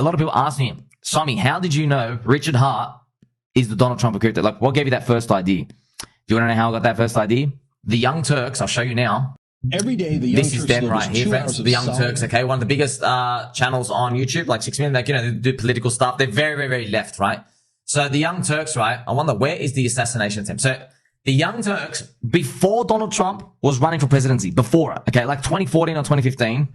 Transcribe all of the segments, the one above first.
a lot of people ask me, Somi, how did you know Richard Hart is the Donald Trump of crypto? Like, what gave you that first idea? Do you want to know how I got that first idea? The Young Turks, I'll show you now. Every day, the Young This is them right here, friends. The Young Turks, okay? One of the biggest channels on YouTube, like 6 million, like, you know, they do political stuff. They're very, very, very left, right? So the Young Turks, right? I wonder, where is the assassination attempt? So the Young Turks, before Donald Trump was running for presidency, before it, okay, like 2014 or 2015,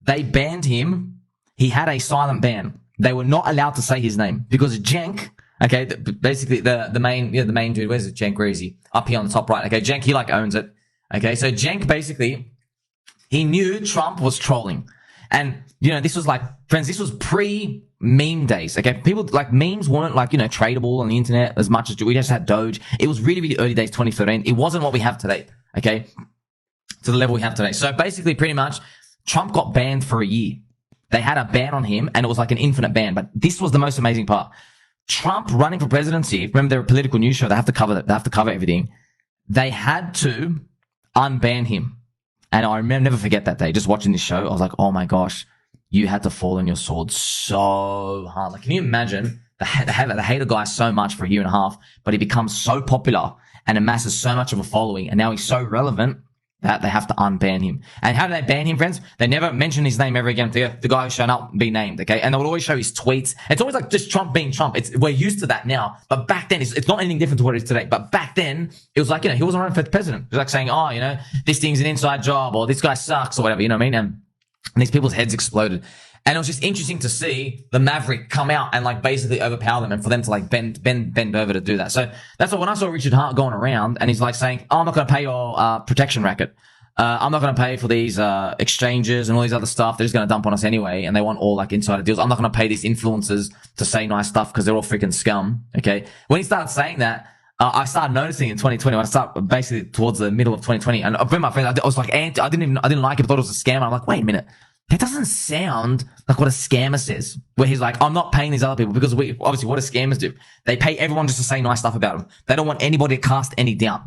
they banned him. He had a silent ban. They were not allowed to say his name because Cenk, okay, basically the main dude, where's it? Cenk, where is he? Up here on the top right. Okay, Cenk, he like owns it. Okay, so Cenk basically, he knew Trump was trolling. And, you know, this was like, friends, this was pre-meme days, okay? People, like, memes weren't like, you know, tradable on the internet as much as we just had Doge. It was really, really early days, 2013. It wasn't what we have today, okay? To the level we have today. So basically, pretty much, Trump got banned for a year. They had a ban on him and it was like an infinite ban. But this was the most amazing part. Trump running for presidency, remember they're a political news show, they have to cover everything. They had to unban him. And I remember, never forget that day, just watching this show. I was like, oh my gosh, you had to fall on your sword so hard. Like, can you imagine they hate a guy so much for a year and a half, but he becomes so popular and amasses so much of a following. And now he's so relevant that they have to unban him. And how do they ban him, friends? They never mention his name ever again. The guy who's shown up be named, okay? And they would always show his tweets. It's always like just Trump being Trump. We're used to that now. But back then, it's not anything different to what it is today. But back then, it was like, you know, he wasn't running for president. It was like saying, oh, you know, this thing's an inside job or this guy sucks or whatever, you know what I mean? And these people's heads exploded. And it was just interesting to see the Maverick come out and like basically overpower them and for them to like bend over to do that. So that's why when I saw Richard Hart going around and he's like saying, oh, I'm not going to pay your protection racket. I'm not going to pay for these exchanges and all these other stuff. They're just going to dump on us anyway. And they want all like insider deals. I'm not going to pay these influencers to say nice stuff because they're all freaking scum. Okay. When he started saying that, I started noticing in 2020, when I started basically towards the middle of 2020. And my friend, I was like, I didn't like it. I thought it was a scam. I'm like, wait a minute. That doesn't sound like what a scammer says, where he's like, I'm not paying these other people because obviously what do scammers do? They pay everyone just to say nice stuff about them. They don't want anybody to cast any doubt.